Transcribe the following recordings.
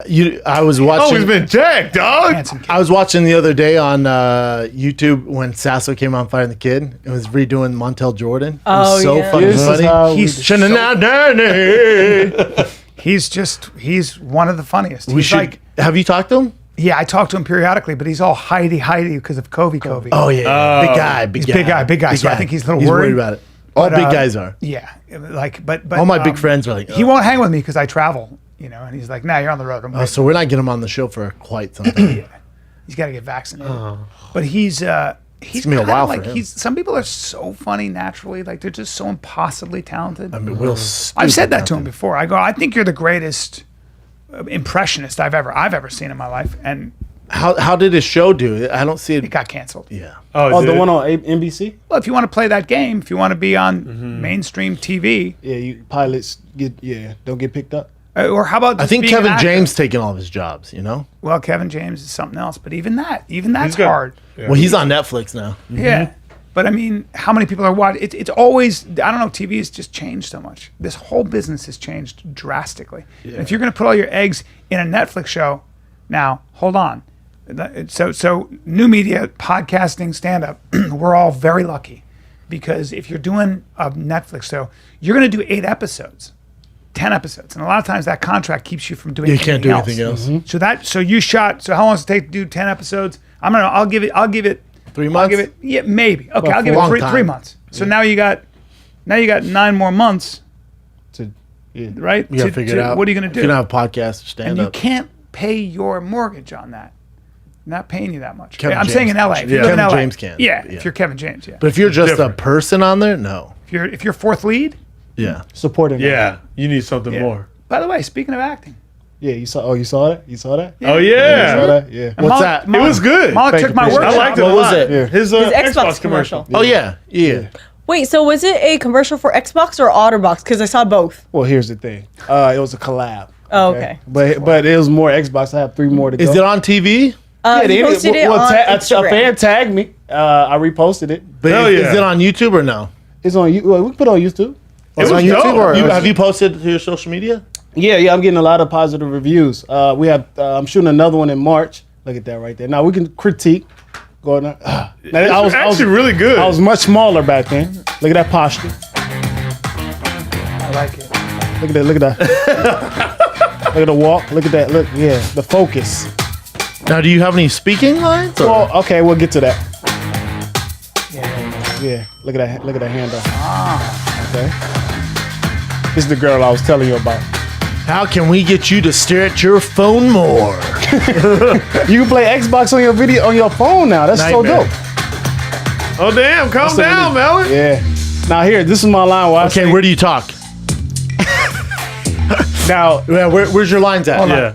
I was watching. Always been jacked, dog. I was watching the other day on YouTube when Sasso came on Fighting the Kid. It was redoing Montel Jordan. It was so fucking funny. He's one of the funniest. Have you talked to him? Yeah, I talk to him periodically, but he's all hidey because of Kobe. Oh yeah, big guy. So I think he's a little worried about it. All big guys are. Yeah, but all my big friends are like, he won't hang with me because I travel. And he's like, nah, you're on the road. So we're not getting him on the show for quite some time. Yeah. He's got to get vaccinated. But he's gonna be a while for him. Some people are so funny naturally, like they're just so impossibly talented. I mean, I've said that to him before. I think you're the greatest impressionist I've ever seen in my life. And how did his show do? I don't see it. It got canceled. Yeah. Oh, the one on NBC? Well, if you want to play that game, if you want to be on mainstream TV, you pilots don't get picked up. Or how about? I think Kevin James taking all of his jobs. Well, Kevin James is something else, but even that's hard. Yeah. Well, he's on Netflix now. Yeah, but I mean, how many people are watching? It's always, I don't know. TV has just changed so much. This whole business has changed drastically. Yeah. And if you're going to put all your eggs in a Netflix show, now hold on. So new media, podcasting, stand up, we're all very lucky because if you're doing a Netflix show, you're going to do 8 episodes. 10 episodes, and a lot of times that contract keeps you from doing anything else. You can't do anything else. Mm-hmm. So how long does it take to do 10 episodes? I'll give it 3 months. I'll give it maybe. Okay, I'll give it 3 months. So now you got 9 more months to right? You gotta figure it out. What are you gonna do? You're gonna have a podcast or stand and up. You can't pay your mortgage on that. Not paying you that much. Kevin I'm James saying in LA. If you live in Kevin LA, James can. Yeah, if you're Kevin James, yeah. But if you're just a person on there, no. If you're fourth lead, supporting. Yeah, you need something more. By the way, speaking of acting. Yeah, you saw that? You saw that? Yeah. Oh, yeah. You saw that? Yeah. What's that? It was good. Malik took my workshop. I liked it What a lot. was it? Yeah. His Xbox commercial. Oh, yeah. Wait, so was it a commercial for Xbox or OtterBox? Because I saw both. Well, here's the thing. It was a collab. Oh, okay. But it was more Xbox. I have 3 more to go. Is it on TV? He posted it on Instagram. A fan tagged me. I reposted it. But is it on YouTube or no? It's on you. Well, we can put it on YouTube. It's on YouTube or have you posted to your social media? Yeah, I'm getting a lot of positive reviews. We have. I'm shooting another one in March. Look at that right there. Now we can critique. Going on. I was actually really good. I was much smaller back then. Look at that posture. I like it. Look at that. Look at that. Look at the walk. Look at that. Look. Yeah, the focus. Now, do you have any speaking lines? Well, okay, we'll get to that. Yeah. Look at that. Look at that handle. Okay. This is the girl I was telling you about. How can we get you to stare at your phone more? You can play Xbox on your phone now. That's so dope. Oh damn! Calm down, Malik. Yeah. Now here, this is my line. Okay, where do you talk? Now, where's your lines at? Yeah.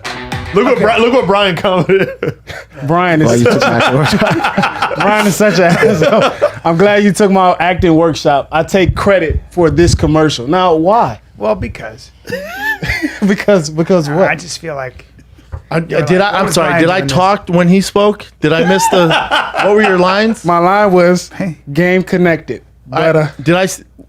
Look what Bryan commented. Brian is Brian is such an asshole. I'm glad you took my acting workshop. I take credit for this commercial. Now, why? Well, because what? I just feel like. I'm sorry. Did I talk when he spoke? Did I miss the? What were your lines? My line was game connected. But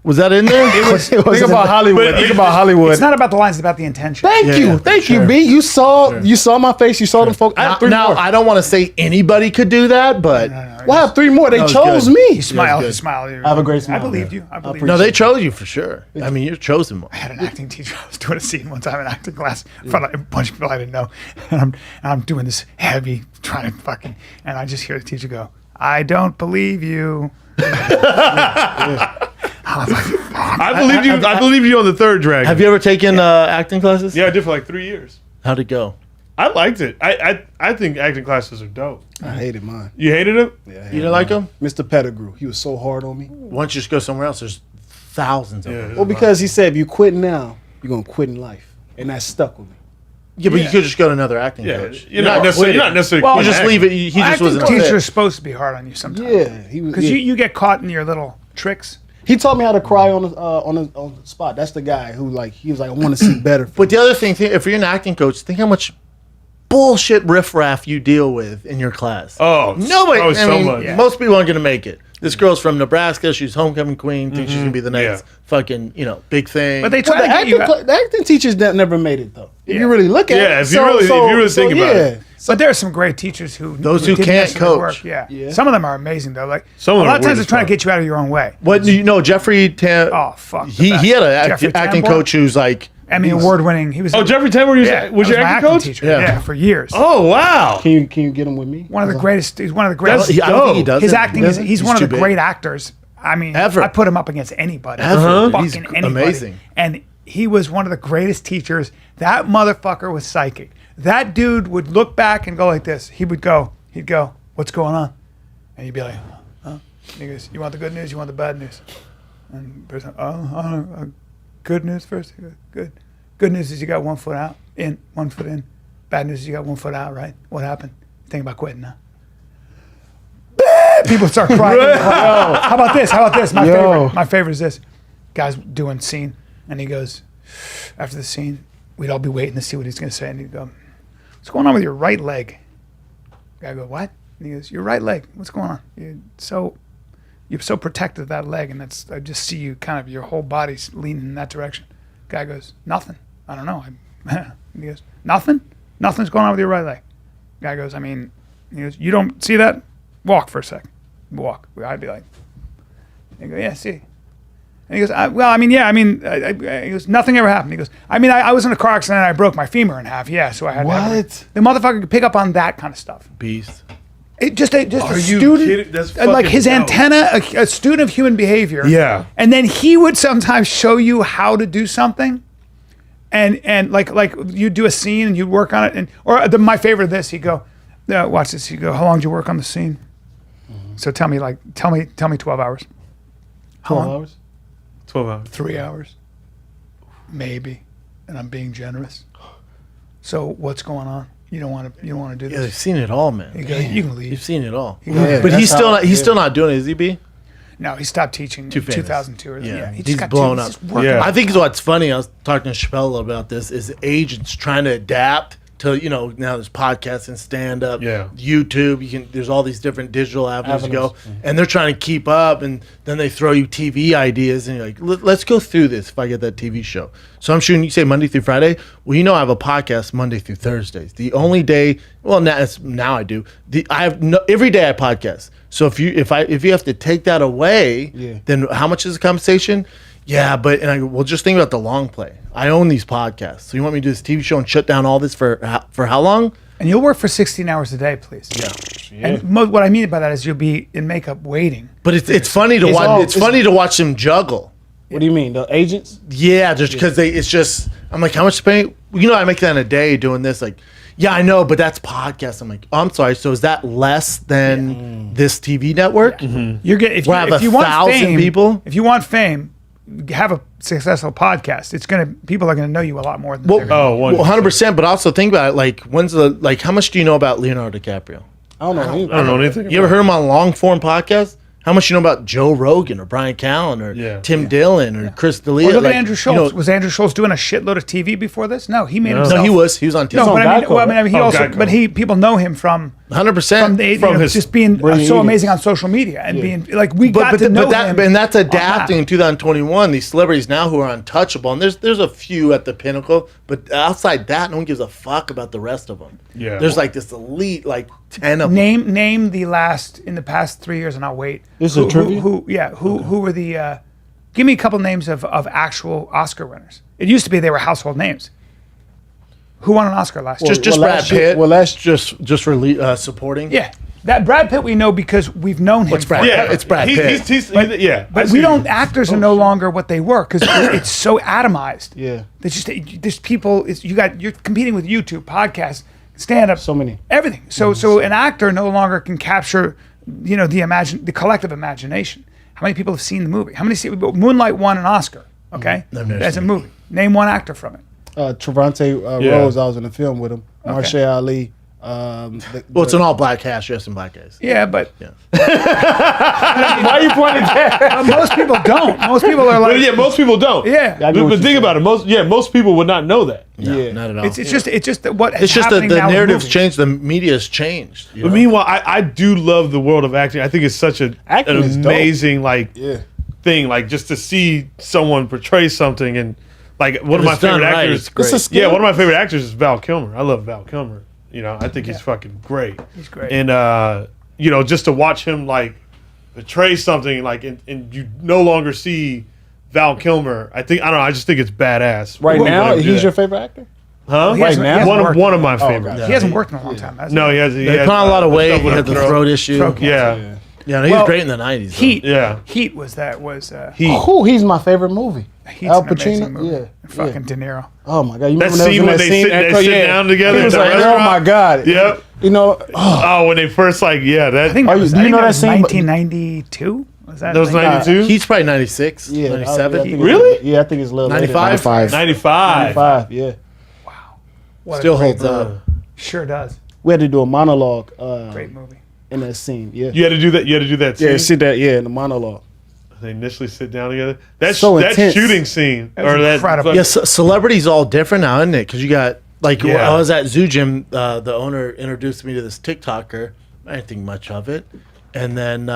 was that in there? Think about Hollywood. Think about Hollywood. It's not about the lines; it's about the intention. Thank you, B. You saw my face. You saw the folks. I have 3 more. I don't want to say anybody could do that, but I have 3 more. They chose me. You smile. You smile. I have a great smile. I believed you. I believed No, they chose you for sure. I mean, you're chosen one. I had an acting teacher. I was doing a scene one time in acting class in front of a bunch of people I didn't know, and I'm doing this heavy, trying to fucking, and I just hear the teacher go, "I don't believe you." I believe you on the third drag. Have you ever taken acting classes? Yeah, I did for like 3 years. How'd it go? I liked it. I think acting classes are dope. I hated mine. You hated it? Yeah, You didn't like them? Mr. Pettigrew. He was so hard on me. Why don't you just go somewhere else? There's thousands of them. Well, because he said if you quit now, you're gonna quit in life, and that stuck with me. Yeah, but you could just go to another acting coach. You're not necessarily. Well, you just leave it. He just wasn't. Acting teacher is supposed to be hard on you sometimes. Yeah, because you get caught in your little tricks. He taught me how to cry on the spot. That's the guy who he was like, I want to see better. But the other thing, if you're an acting coach, think how much bullshit riffraff you deal with in your class. Oh, nobody. so much. Most people aren't going to make it. This girl's from Nebraska. She's homecoming queen. Thinks she's gonna be the next fucking big thing. But they Well, try to get you. the acting teachers never made it though. If you really look at it. Yeah, if you really think about it. But there are some great teachers who Those who didn't can't necessarily coach. work. Yeah. Yeah. Some of them are amazing though. Like Some of a them lot are of times weird they're as trying fuck. to get you out of your own way. What do you know? Jeffrey Tam. Oh fuck. He had an Jeffrey acting Tambor? coach who's like. Emmy award winning. He was. Oh, Jeffrey Tambor was yeah, your my acting coach? teacher. Yeah. Yeah, for years. Oh, wow. Can you get them with me? One of the greatest. He's one of the greatest. That's I don't think he dope. does His it. acting He is. doesn't? He's one of too the big. great actors. I mean, Ever. I put him up against anybody. Ever. Fucking He's anybody. amazing. And he was one of the greatest teachers. That motherfucker was psychic. That dude would look back and go like this. He'd go, "What's going on?" And you'd be like, "Huh?" And he goes, "You want the good news? You want the bad news?" And the person, good news first. He goes, good. Good news is you got 1 foot out, 1 foot in. Bad news is you got 1 foot out, right? What happened? Think about quitting, huh? People start crying. How about this? My favorite is this. Guy's doing scene, and he goes, after the scene, we'd all be waiting to see what he's going to say, and he'd go, "What's going on with your right leg?" Guy go, "What?" And he goes, "Your right leg. What's going on? You're so protective of that leg, and I just see you kind of your whole body's leaning in that direction." Guy goes, "Nothing. I don't know." He goes, "Nothing? Nothing's going on with your right leg." Guy goes, he goes, "You don't see that? Walk for a second. Walk." I'd be like, he goes, "Yeah, see." And he goes, he goes, "Nothing ever happened." He goes, I was in a car accident and I broke my femur in half. Yeah, so I had What? The motherfucker could pick up on that kind of stuff. Beast. It just a Are you student, kidding? That's like fucking his dope. antenna, a student of human behavior. Yeah. And then he would sometimes show you how to do something, and like you do a scene and you work on it, my favorite of this, he'd go, "Watch this." He'd go, "How long did you work on the scene?" So tell me 12 hours. How 12 long? hours? 12 hours. 3 hours, maybe, and I'm being generous. So what's going on? You don't want to do Yeah, this. they've seen it all, man. You go, "You can leave." You've seen it all. Yeah, But he's that's still how- not. He's yeah. still not doing it, is he? B. No, he stopped teaching in Too famous. 2002. Or, Yeah, he he's just got blown he's up. just working Yeah. I think what's funny. I was talking to Chappelle a little about this. Is agents trying to adapt to now there's podcasts and stand up, Yeah. YouTube. There's all these different digital avenues to go, Avenues. and they're trying to keep up. And then they throw you TV ideas, and you're like, Let's go through this. If I get that TV show, so I'm shooting. You say Monday through Friday. Well, I have a podcast Monday through Thursdays. The only day. Well, now I do. I have every day I podcast. So if you have to take that away, Yeah. then how much is the compensation? Yeah, but and I go, well, just think about the long play. I own these podcasts. So you want me to do this TV show and shut down all this for how long? And you'll work for 16 hours a day, please. Yeah. And what I mean by that is you'll be in makeup waiting. But it's funny to watch. It's funny to watch them juggle. What do you mean? The agents? Yeah, just because it's just. I'm like, how much pay? I make that in a day doing this. Like, yeah, I know, but that's podcast. I'm like, oh, I'm sorry. So is that less than this TV network? You're getting if Where I have if you want 1,000 fame, people? If you want fame, have a successful podcast. People are gonna know you a lot more than Well, they're gonna. Oh, 100%. But also think about it. Like, how much do you know about Leonardo DiCaprio? I don't know. I don't know anything. You ever heard him on long form podcasts? How much you know about Joe Rogan or Bryan Callen or Tim Dillon or Chris D'Elia? Or look at Andrew Schultz. Was Andrew Schultz doing a shitload of TV before this? No, he made himself. No, he was on TV. No, but he Oh, also, Geico. people know him from 100%. From his just being brilliant so eating. amazing on social media and being like we got But to know that, him. and that's on adapting that. in 2021. These celebrities now who are untouchable, and there's a few at the pinnacle, but outside that, no one gives a fuck about the rest of them. Yeah. There's like this elite, like 10 of them. Name the last in the past 3 years, and I'll wait. This is a trivia? Who were the? Give me a couple names of actual Oscar winners. It used to be they were household names. Who won an Oscar last year? Just Well, Brad last year- Pitt. well, last- just for supporting. Yeah, that Brad Pitt we know because we've known him. What's Brad? forever. Yeah, it's Brad Pitt. But we don't. Actors are no longer what they were because it's so atomized. Yeah. There's people. You're competing with YouTube, podcasts, stand up, So many. everything. So an actor no longer can capture, the collective imagination. How many people have seen the movie? How many Moonlight won an Oscar? Okay, I've never that's a seen it. movie. Name one actor from it. Trevante Yeah. Rose, I was in the film with him. Marsha Ali, Well, it's an all black cast, dressed in black guys. Yeah, but Why are you pointing that? most people don't. Most people are But like, yeah, most people don't. yeah. I get But what think you're about it. Most people would not know that. No, Yeah. not at all. It's just that what It's just that happening the now with narrative's movies. changed. The media's changed. you But know? meanwhile, I do love the world of acting. I think it's such an Acting is dope. amazing Yeah. thing. Like just to see someone portray something and like one of my it's done favorite right, actors. it's great. It's a skill. Yeah, one of my favorite actors is Val Kilmer. I love Val Kilmer. You know, I think he's fucking great. He's great. And you know, just to watch him like portray something like and you no longer see Val Kilmer. I don't know. I just think it's badass. Right when now, they do he's that. your favorite actor? huh? He hasn't- now? he hasn't worked. One of my favorites. okay. He hasn't worked in a long time. Has he? No, he has. They put on a lot of weight. He had the throat issue. throat Yeah. cancer. Yeah, no, he Well, was great in the 90s. though. Heat. Yeah. Heat was He. Who? He's my favorite movie. Heat's Al an amazing Pacino? movie. Yeah, And fucking yeah. De Niro. Oh my god! You That remember there was scene in when that they scene? sit- they sit down together He was at the like, "Oh restaurant?" my god!" Yep. You know, Oh, when they first like, yeah, that I think Are that you- was, do you know that was scene? 1992. Was that? that was 92. He's probably 96, yeah, 97. I think it's- Really? Yeah, I think it's a little 95? 95. 95. Yeah, What a Still great holds movie. up. Sure does. we had to do a monologue Great movie. in that scene. Yeah, You had to do that. You had to do that. Scene? yeah, see that? Yeah, in the monologue. They initially sit down together. That's So that intense. shooting scene That was or that. incredible. Yeah, celebrities all different now, isn't it? Because you got like Yeah. I was at Zoo Gym. The owner introduced me to this TikToker. I didn't think much of it, and then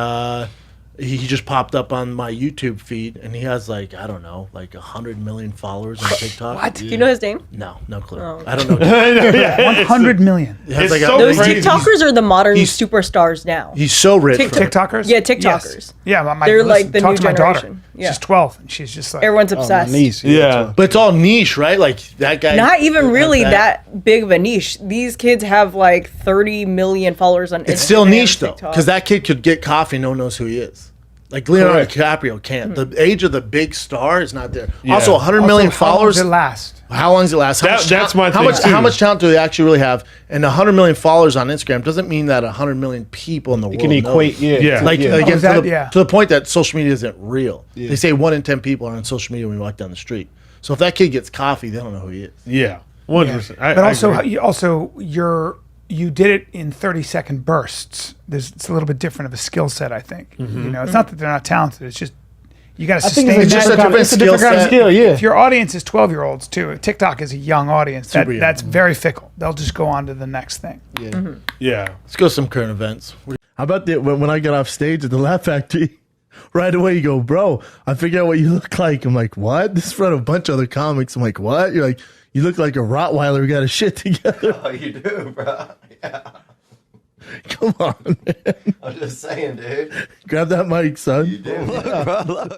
he just popped up on my YouTube feed, and he has like I don't know, like 100 million followers on TikTok. What? Do you know his name? No clue. Oh. I don't know. Yeah, 100 million. He has It's like so Those crazy. TikTokers are the modern he's- superstars now. He's so rich. TikTok. TikTokers? Yeah, TikTokers. Yes. Yeah, my They're listen, like the talk new to my daughter. generation. Yeah. She's 12, and she's just like Everyone's Oh, my obsessed. niece. Yeah. But it's all niche, right? Like that guy. Not even has really that big of a niche. These kids have like 30 million followers on Instagram. It's still niche though, TikTok. because that kid could get coffee and no one knows who he is. Like Leonardo DiCaprio can't. The age of the big star is not there. Yeah. Also, 100 Also, million how long followers. does it last? How long does it last? How That- much that's talent- my how thing, much too. how much talent do they actually really have? And 100 million followers on Instagram doesn't mean that 100 million people in the world Can equate, know. yeah, Yeah. Like yeah. again, Oh, that- to, the, yeah. to the point that social media isn't real. They say 1 in 10 people are on social media when you walk down the street. So if that kid gets coffee, they don't know who he is. Yeah. 100%. But also, you did it in 30-second bursts. It's a little bit different of a skill set, I think. You know, it's not that they're not talented. It's just you got to I think sustain it's that. just a different it's a different skill kind of set. skill. Yeah, If your audience is 12-year-olds too, TikTok is a young audience. Super young. That's very fickle. They'll just go on to the next thing. yeah. Yeah. Let's go to some current events. How about when I got off stage at the Laugh Factory? Right away, you go, bro, I figured out what you look like. I'm like, what? This is in front of a bunch of other comics. I'm like, what? You're like, you look like a Rottweiler who got his shit together. Oh, you do, bro. Yeah. Come on, man. I'm just saying, dude. Grab that mic, son. You do. Look, bro, look.